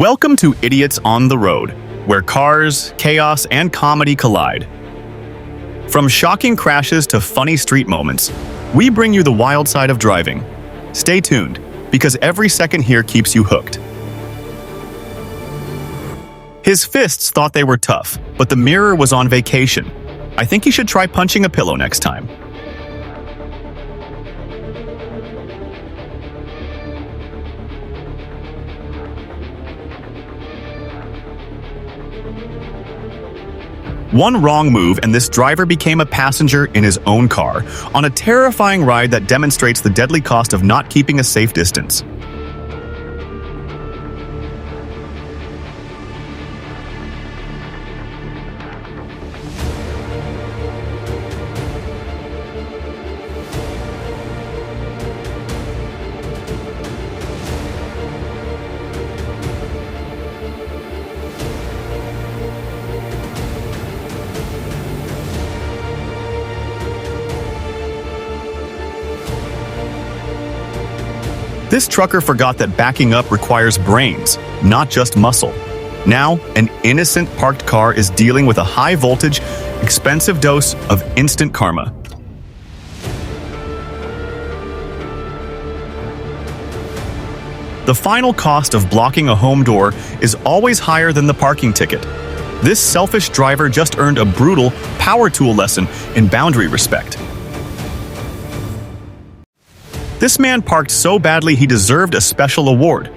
Welcome to Idiots on the Road, where cars, chaos, and comedy collide. From shocking crashes to funny street moments, we bring you the wild side of driving. Stay tuned, because every second here keeps you hooked. His fists thought they were tough, but the mirror was on vacation. I think he should try punching a pillow next time. One wrong move and this driver became a passenger in his own car on a terrifying ride that demonstrates the deadly cost of not keeping a safe distance. This trucker forgot that backing up requires brains, not just muscle. Now, an innocent parked car is dealing with a high-voltage, expensive dose of instant karma. The final cost of blocking a home door is always higher than the parking ticket. This selfish driver just earned a brutal power tool lesson in boundary respect. This man parked so badly he deserved a special award,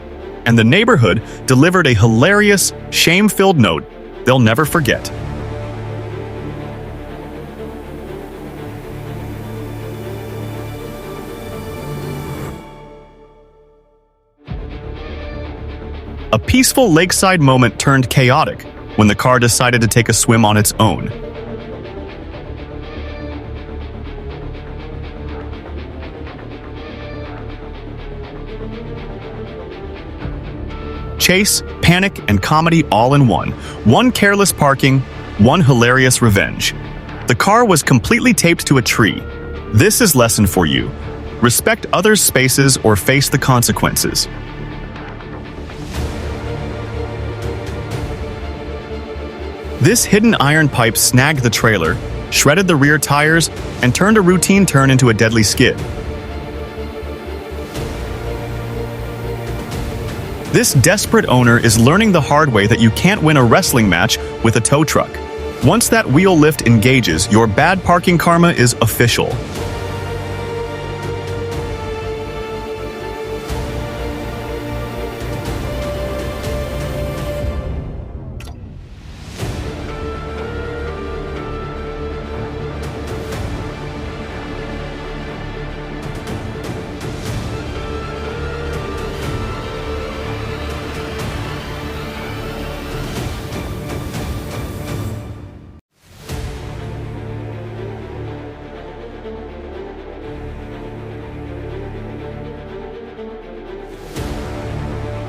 and the neighborhood delivered a hilarious, shame-filled note they'll never forget. A peaceful lakeside moment turned chaotic when the car decided to take a swim on its own. Chase, panic, and comedy all in one. One careless parking, one hilarious revenge. The car was completely taped to a tree. This is lesson for you. Respect others' spaces or face the consequences. This hidden iron pipe snagged the trailer, shredded the rear tires, and turned a routine turn into a deadly skid. This desperate owner is learning the hard way that you can't win a wrestling match with a tow truck. Once that wheel lift engages, your bad parking karma is official.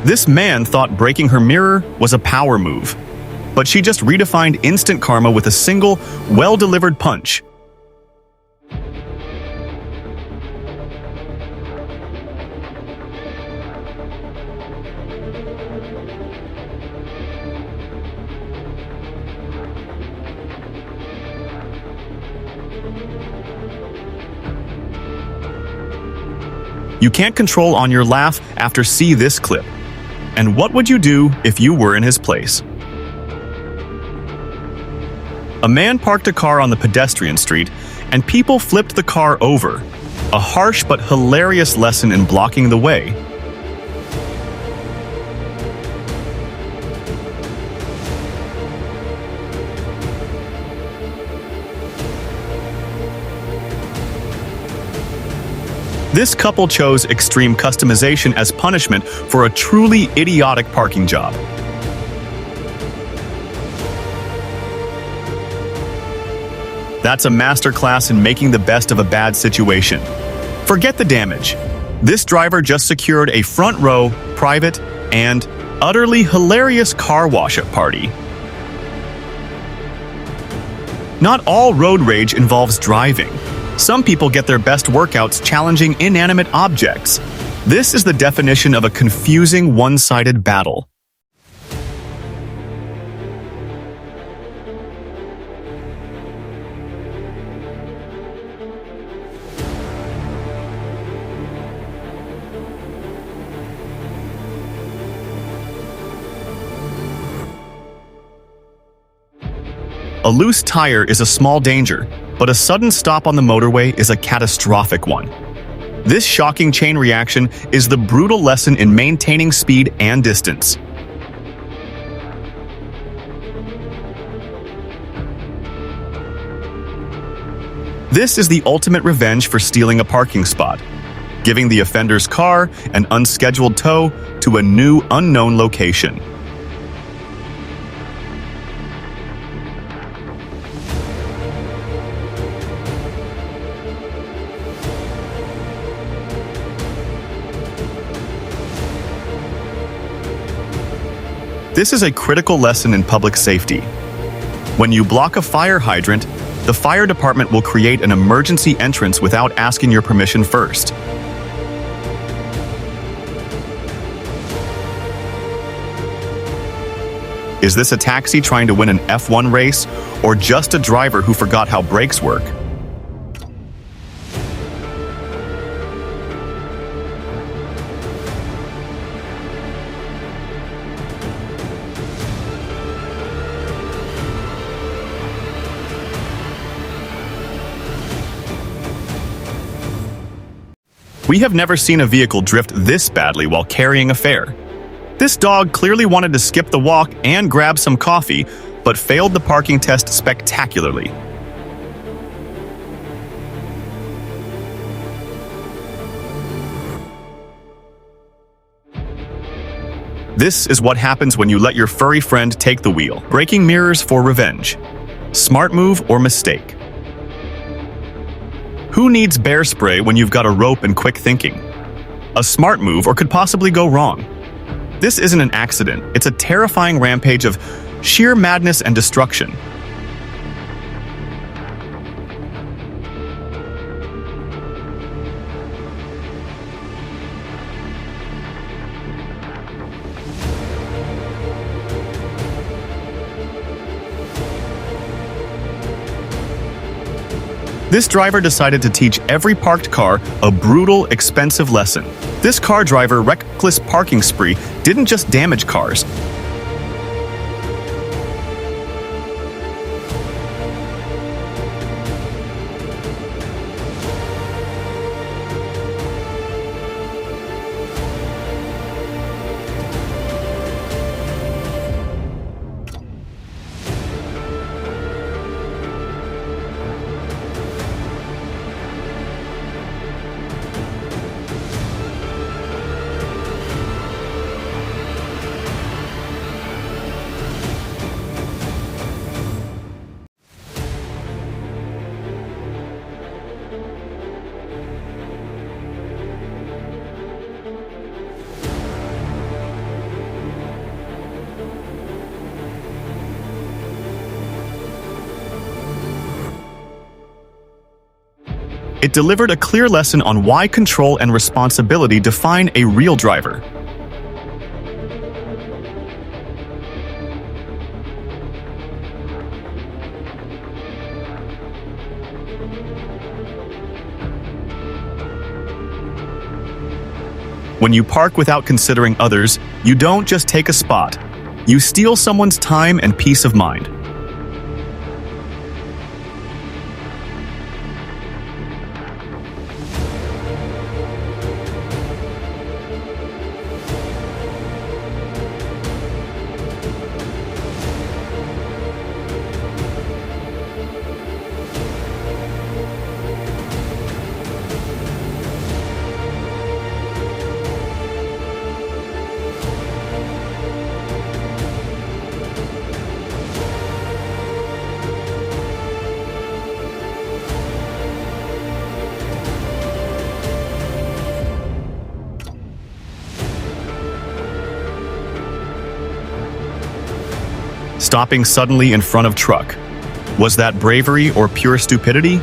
This man thought breaking her mirror was a power move, but she just redefined instant karma with a single, well-delivered punch. You can't control on your laugh after see this clip. And what would you do if you were in his place? A man parked a car on the pedestrian street, and people flipped the car over. A harsh but hilarious lesson in blocking the way. This couple chose extreme customization as punishment for a truly idiotic parking job. That's a masterclass in making the best of a bad situation. Forget the damage. This driver just secured a front row, private, and utterly hilarious car wash-up party. Not all road rage involves driving. Some people get their best workouts challenging inanimate objects. This is the definition of a confusing one-sided battle. A loose tire is a small danger, but a sudden stop on the motorway is a catastrophic one. This shocking chain reaction is the brutal lesson in maintaining speed and distance. This is the ultimate revenge for stealing a parking spot, giving the offender's car an unscheduled tow to a new unknown location. This is a critical lesson in public safety. When you block a fire hydrant, the fire department will create an emergency entrance without asking your permission first. Is this a taxi trying to win an F1 race, or just a driver who forgot how brakes work? We have never seen a vehicle drift this badly while carrying a fare. This dog clearly wanted to skip the walk and grab some coffee, but failed the parking test spectacularly. This is what happens when you let your furry friend take the wheel. Breaking mirrors for revenge. Smart move or mistake? Who needs bear spray when you've got a rope and quick thinking? A smart move, or could possibly go wrong? This isn't an accident, it's a terrifying rampage of sheer madness and destruction. This driver decided to teach every parked car a brutal, expensive lesson. This car driver reckless parking spree didn't just damage cars. It delivered a clear lesson on why control and responsibility define a real driver. When you park without considering others, you don't just take a spot. You steal someone's time and peace of mind. Stopping suddenly in front of truck. Was that bravery or pure stupidity?